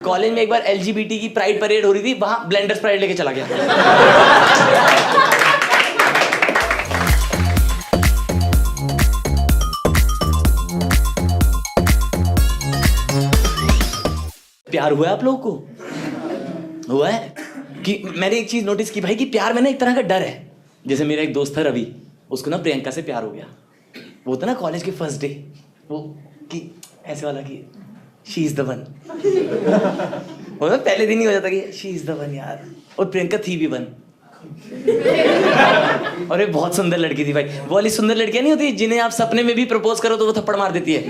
College में एक बार LGBT की प्राइड परेड हो रही थी, वहां ब्लेंडर्स प्राइड लेके चला गया। प्यार हुआ है आप लोगों को? हुआ है कि मैंने एक चीज नोटिस की भाई कि प्यार में ना एक तरह का डर है। जैसे मेरा एक दोस्त था रवि, उसको ना प्रियंका से प्यार हो गया। वो था ना कॉलेज के फर्स्ट डे, वो कि ऐसे वाला कि शी इज द वन। और पहले दिन ही हो जाता कि शी इज द वन यार, और प्रियंका थी भी वन। और एक बहुत सुंदर लड़की थी भाई। वो वाली सुंदर लड़कियां नहीं होती जिन्हें आप सपने में भी प्रपोज करो तो वो थप्पड़ मार देती है,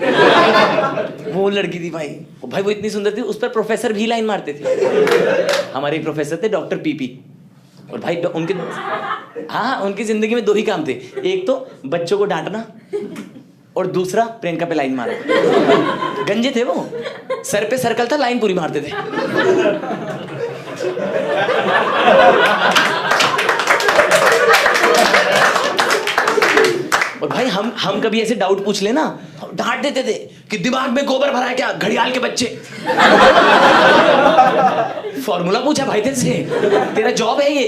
वो लड़की थी भाई। वो इतनी सुंदर थी, उस पर प्रोफेसर भी लाइन मारते थे। हमारे एक प्रोफेसर थे डॉक्टर पीपी, और भाई उनकी जिंदगी में दो ही काम थे, एक तो बच्चों को डांटना और दूसरा प्रियंका पे लाइन मारना। गंजे थे वो, सर पे सर्कल था, लाइन पूरी मारते थे। और भाई हम कभी ऐसे डाउट पूछ लेना, डांट देते थे कि दिमाग में गोबर भरा है क्या, घड़ियाल के बच्चे। फॉर्मूला पूछा भाई तेरे से, तेरा जॉब है ये।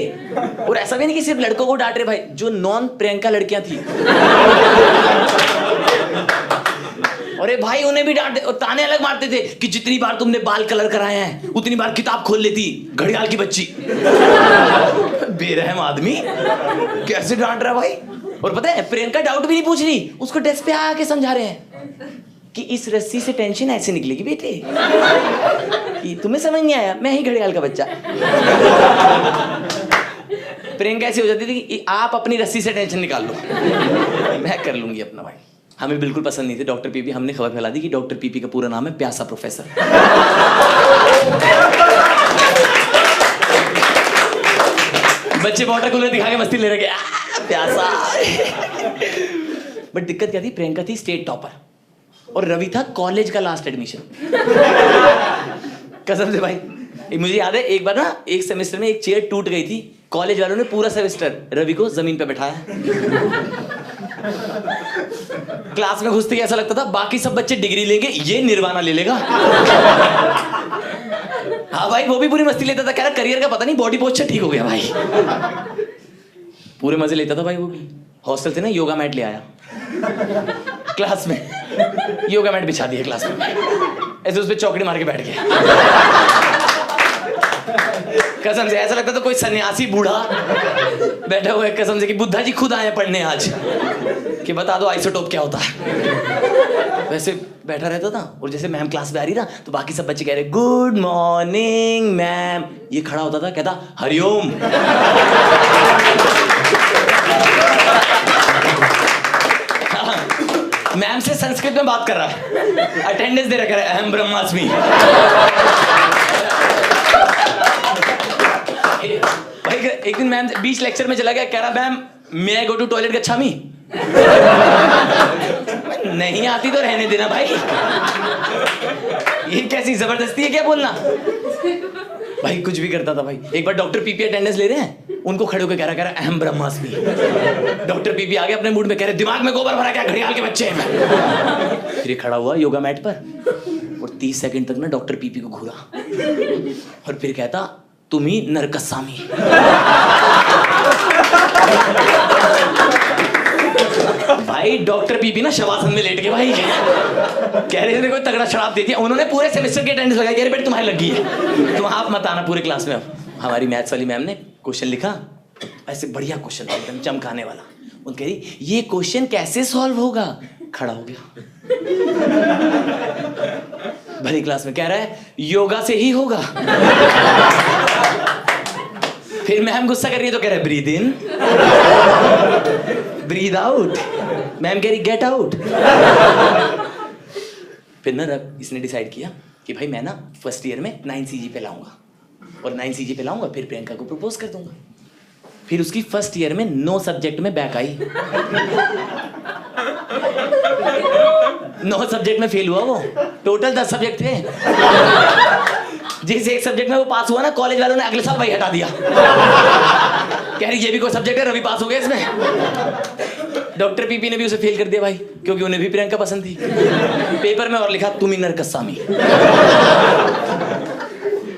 और ऐसा भी नहीं कि सिर्फ लड़कों को डांट रहे भाई, जो नॉन प्रियंका लड़कियां थी, अरे भाई उन्हें भी डांटते और ताने अलग मारते थे कि जितनी बार तुमने बाल कलर कराए हैं उतनी बार किताब खोल लेती घड़ियाल की बच्ची। बेरहम आदमी कैसे डांट रहा भाई। और पता है प्रियंका डाउट भी नहीं पूछ रही, उसको डेस्क पे आके समझा रहे हैं कि इस रस्सी से टेंशन ऐसे निकलेगी बेटे, कि तुम्हें समझ नहीं आया, मैं ही घड़ियाल का बच्चा। प्रियंका ऐसी हो जाती थी कि आप अपनी रस्सी से टेंशन निकाल लो, मैं कर लूंगी अपना। भाई हमें बिल्कुल पसंद नहीं थे डॉक्टर पीपी। हमने खबर फैला दी कि डॉक्टर पीपी का पूरा नाम है प्यासा प्रोफेसर। बच्चे वाटर कूलर दिखा के मस्ती ले रहे प्यासा। बट दिक्कत क्या थी, प्रियंका थी स्टेट टॉपर और रवि था कॉलेज का लास्ट एडमिशन। कसम से भाई मुझे याद है एक बार ना एक सेमेस्टर में एक चेयर टूट गई थी, कॉलेज वालों ने पूरा सेमेस्टर रवि को जमीन पे बैठाया। क्लास में घुसते ही ऐसा लगता था बाकी सब बच्चे डिग्री लेंगे, ये निर्वाणा ले लेगा। हाँ भाई वो भी पूरी मस्ती लेता था, कह रहा करियर का पता नहीं, बॉडी पोस्चर ठीक हो गया भाई। पूरे मजे लेता था भाई वो भी। हॉस्टल से ना योगा मैट ले आया क्लास में, योगा मैट बिछा दिया क्लास में, ऐसे उस पर चौकड़ी मार के बैठ गया। कसम से ऐसा लगता था कोई सन्यासी बूढ़ा बैठा हुआ है, कसम से कि बुद्धा जी खुद आए पढ़ने आज कि बता दो आइसोटोप क्या होता है। वैसे बैठा रहता था और जैसे मैम क्लास में आ रही ना तो बाकी सब बच्चे कह रहे गुड मॉर्निंग मैम, ये खड़ा होता था कहता हरिओम। मैम से संस्कृत में बात कर रहा है, अटेंडेंस दे रखा है, अहम ब्रह्मास्मि। भाई एक दिन मैम बीच लेक्चर में चला गया, कह रहा ma'am may I go to toilet गच्छामी। नहीं आती तो रहने देना भाई, ये कैसी जबरदस्ती है क्या बोलना। भाई कुछ भी करता था भाई। एक बार डॉक्टर पीपी अटेंडेंस ले रहे हैं, उनको खड़े होकर कह रहा अहम ब्रह्मास्मि। डॉक्टर पीपी आगे अपने मूड में कह रहे दिमाग में गोबर भरा क्या, घड़ियाल के बच्चे हैं। फिर ये खड़ा हुआ योगा मैट पर और 30 सेकंड तक ना डॉक्टर पीपी को घूरा और फिर कहता तुम ही नरकस्वामी। भाई डॉक्टर पीपी ना शवासन में लेट के भाई कह रहे थे कोई तगड़ा शराब दे दिया। उन्होंने पूरे सेमेस्टर की अटेंडेंस लगाई, अरे बेटा तुम्हारी लगी है, तुम आप मत आना पूरे क्लास में। अब हमारी मैथ्स वाली मैम ने क्वेश्चन लिखा, ऐसे बढ़िया क्वेश्चन था एकदम चमकाने वाला। उन कह रही ये क्वेश्चन कैसे सॉल्व होगा, खड़ा हो गया भरी क्लास में कह रहा है योगा से ही होगा। फिर मैम गुस्सा कर रही है तो कह रहा है breathe in breathe out. Ma'am कह रही गेट आउट। फिर ना इसने डिसाइड किया कि भाई मैं ना फर्स्ट ईयर में 9 CG पे लाऊंगा और 9 CG पे लाऊंगा, फिर प्रियंका को प्रपोज कर दूंगा। फिर उसकी फर्स्ट ईयर में 9 सब्जेक्ट में बैक आई। 9 सब्जेक्ट में फेल हुआ वो, टोटल 10 सब्जेक्ट थे। जिस एक सब्जेक्ट में वो पास हुआ ना, कॉलेज वालों ने अगले साल वही हटा दिया। कह रही ये भी कोई सब्जेक्ट है, रवि पास हो गया इसमें। डॉक्टर पीपी ने भी उसे फेल कर दिया भाई, क्योंकि उन्हें भी प्रियंका पसंद थी। पेपर में और लिखा तुम ही नरकस्वामी।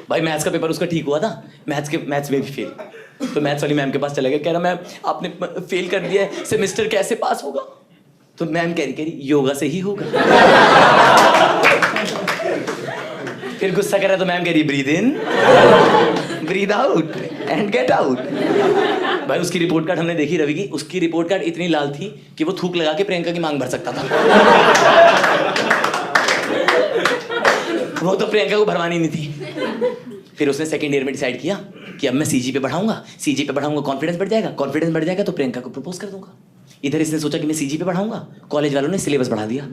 भाई मैथ्स का पेपर उसका ठीक हुआ था, मैथ्स में भी फेल। तो मैथ्स वाली मैम के पास चला गया, कह रहा मैम आपने फेल कर दिया है, सेमेस्टर कैसे पास होगा? तो मैम कह रही योगा से ही होगा। फिर गुस्सा कर रहा तो मैम कह रही breathe in breathe out and get out. भाई उसकी रिपोर्ट कार्ड हमने देखी रवि की, उसकी रिपोर्ट कार्ड इतनी लाल थी कि वो थूक लगा के प्रियंका की मांग भर सकता था। वो तो प्रियंका को भरवानी नहीं थी। फिर उसने सेकंड ईयर में डिसाइड किया कि अब मैं सीजी पे बढ़ाऊंगा, सीजी पे बढ़ाऊंगा कॉन्फिडेंस बढ़ जाएगा, कॉन्फिडेंस बढ़ जाएगा तो प्रियंका को प्रपोज कर दूंगा। इधर इसने सोचा कि मैं सीजी पे बढ़ाऊंगा, कॉलेज वालों ने सिलेबस बढ़ा दिया।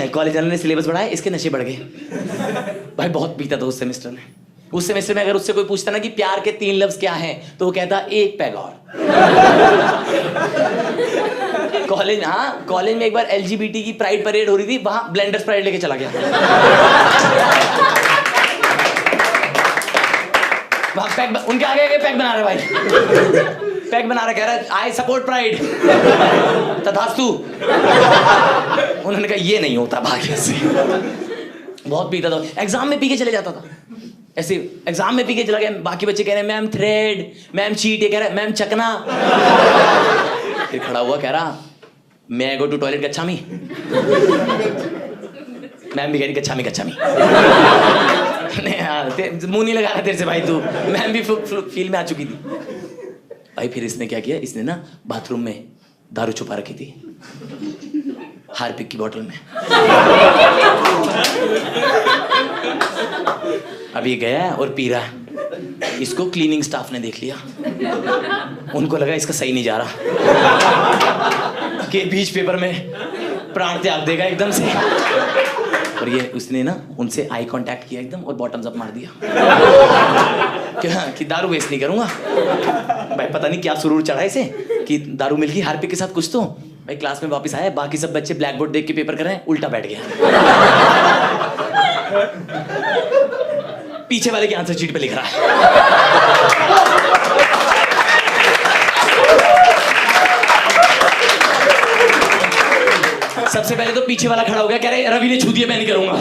कॉलेज वालों ने सिलेबस बढ़ाया, इसके नशे बढ़ गए। भाई बहुत पीता था उस सेमेस्टर में। उस सेमेस्टर में अगर उससे कोई पूछता ना कि प्यार के 3 लफ्ज क्या हैं, तो वो कहता एक पैग और। कॉलेज में एक बार एलजीबीटी की प्राइड परेड हो रही थी, वहां ब्लेंडर स्प्राइट लेके चला गया। वहां पैग, उनके आगे पैग बना रहे भाई, पैग बना रहा, कह रहा आई सपोर्ट प्राइड तथास्तु। उन्होंने कहा ये नहीं होता भाग्य से। बहुत पीता था, एग्जाम में पी के चले जाता था। ऐसे एग्जाम में पी के चला गया, बाकी बच्चे कह रहे हैं मैम थ्रेड, मैम चीट, ये कह रहा है मैम चकना। फिर खड़ा हुआ कह रहा मैं गो टू टॉयलेट गच्छामी। मैम भी कह रही गच्छामी गच्छामी। मुंह नहीं लगा तेरे से भाई तू, मैम भी फील में आ चुकी थी। भाई फिर इसने क्या किया, इसने ना बाथरूम में दारू छुपा रखी थी हार्पिक की बोतल में। अब ये गया और पी रहा है, इसको क्लीनिंग स्टाफ ने देख लिया। उनको लगा इसका सही नहीं जा रहा कि बीच पेपर में प्राण त्याग देगा एकदम से। और ये उसने ना उनसे आई कांटेक्ट किया एकदम और बॉटम्स अप मार दिया कि दारू वेस्ट नहीं करूंगा। भाई पता नहीं क्या सुरूर चढ़ा इसे कि दारू मिल गई हार्पिक के साथ कुछ तो। भाई क्लास में वापस आया, बाकी सब बच्चे ब्लैक बोर्ड देख के पेपर कर रहे हैं, उल्टा बैठ गया। पीछे वाले के आंसर शीट पे लिख रहा है। सबसे पहले तो पीछे वाला खड़ा हो गया, कह रहे रवि ने छू दिया मैं नहीं करूंगा।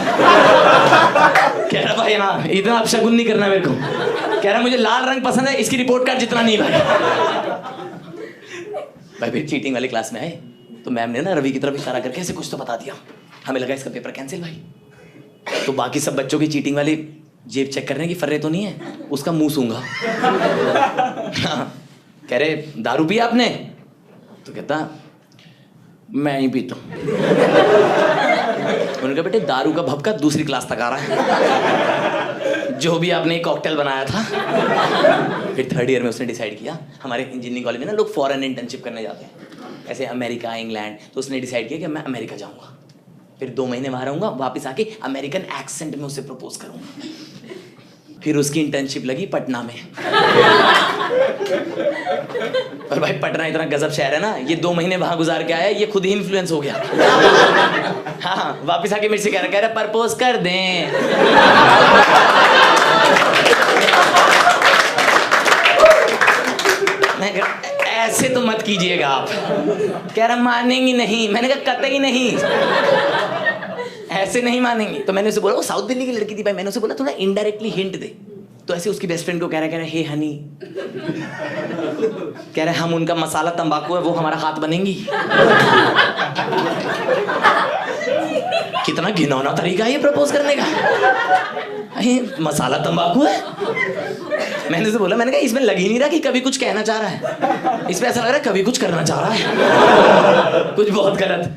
कह रहा भाई हाँ इतना आप शगुन नहीं करना मेरे को। कह रहा मुझे लाल रंग पसंद है, इसकी रिपोर्ट कार्ड जितना नहीं भाई। भाई फिर चीटिंग वाले क्लास में आए तो मैम ने ना रवि की तरफ इशारा करके ऐसे कुछ तो बता दिया। हमें लगा इसका पेपर कैंसिल भाई। तो बाकी सब बच्चों की चीटिंग वाली जेब चेक कर रहे हैं कि फर्रे तो नहीं है, उसका मुंह सूंघा। कह रहे दारू पिया आपने? तो कहता मैं नहीं पीता। उन्होंने कहा बेटे दारू का भभका दूसरी क्लास तक आ रहा है, जो भी आपने एक कॉकटेल बनाया था। फिर थर्ड ईयर में उसने डिसाइड किया, हमारे इंजीनियरिंग कॉलेज में ना लोग फॉरेन इंटर्नशिप करने जाते हैं, ऐसे अमेरिका इंग्लैंड। तो उसने डिसाइड किया कि मैं अमेरिका जाऊंगा, फिर 2 महीने वहां रहूंगा, वापस आके अमेरिकन एक्सेंट में उसे प्रपोज करूंगा। फिर उसकी इंटर्नशिप लगी पटना में। और भाई पटना इतना गजब शहर है ना, ये 2 महीने वहां गुजार के आया, ये खुद ही इन्फ्लुएंस हो गया। हाँ वापस आके मेरे से कह रहा प्रपोज कर दें। ऐसे तो मत कीजिएगा आप। कह रहा मानेंगी नहीं। मैंने कहा कतई नहीं, ऐसे नहीं मानेंगी। तो मैंने उसे बोला, वो साउथ दिल्ली की लड़की थी भाई, मैंने उसे बोला थोड़ा इनडायरेक्टली हिंट दे। तो ऐसे उसकी बेस्ट फ्रेंड को कह रहा है हे हनी, कह रहा है हम उनका मसाला तंबाकू है, वो हमारा हाथ बनेंगी। कितना घिनौना तरीका है ये प्रपोज करने का। अरे मसाला तंबाकू है। मैंने उसे बोला, मैंने कहा इसमें लग ही नहीं रहा कि कभी कुछ कहना चाह रहा है, इसमें ऐसा लग रहा है कभी कुछ करना चाह रहा है, कुछ बहुत गलत।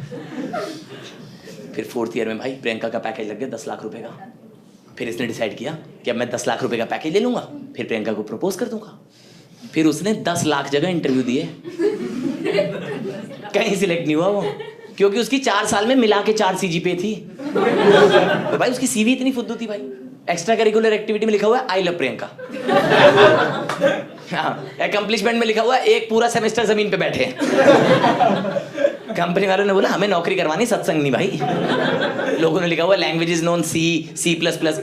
फिर 4th ईयर में भाई प्रियंका का पैकेज लग गया 10 लाख रुपए का। फिर इसने डिसाइड किया कि अब मैं 10 लाख रुपए का पैकेज ले लूंगा, फिर प्रियंका को प्रपोज कर दूंगा। फिर उसने 10 लाख जगह इंटरव्यू दिए, कहीं सिलेक्ट नहीं हुआ वो, क्योंकि उसकी 4 साल में मिला के 4 CGPA थी। तो भाई उसकी CV इतनी फुद्दू थी भाई, एक्स्ट्रा करिकुलर एक्टिविटी में लिखा हुआ है आई लव प्रियंका। हाँ, अकम्प्लिशमेंट में लिखा हुआ है एक पूरा सेमेस्टर जमीन पे बैठे। कंपनी वालों ने बोला हमें नौकरी करवानी, सत्संग नहीं भाई। लोगों ने लिखा हुआ लैंग्वेजेस नोन C++,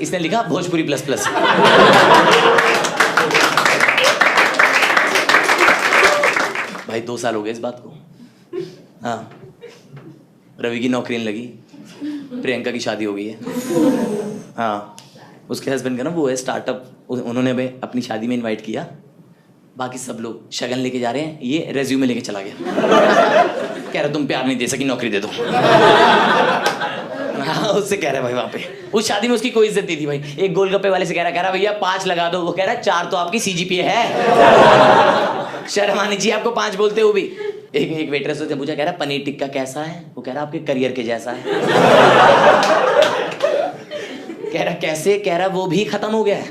इसने लिखा भोजपुरी ++। भाई 2 साल हो गए इस बात को। हाँ, रवि की नौकरी नहीं लगी, प्रियंका की शादी हो गई है। हाँ, उसके हस्बैंड का ना वो है स्टार्टअप, उन्होंने हमें अपनी शादी में इनवाइट किया। बाकी सब लोग शगन लेके जा रहे हैं, ये रेज्यूमे लेके चला गया। कह रहा तुम प्यार नहीं दे सकी, नौकरी दे दो। हाँ, उससे कह रहा है भाई वहाँ पे उस शादी में उसकी कोई इज्जत नहीं थी भाई। एक गोलगप्पे वाले से कह रहा भैया 5 लगा दो, वो कह रहा 4 तो आपकी CGPA है। शर्म आनी चाहिए आपको 5 बोलते हो भी। एक वेटरेस से पूछा, कह रहा पनीर टिक्का कैसा है, वो कह रहा आपके करियर के जैसा है। कह रहा कैसे, कह रहा वो भी खत्म हो गया है।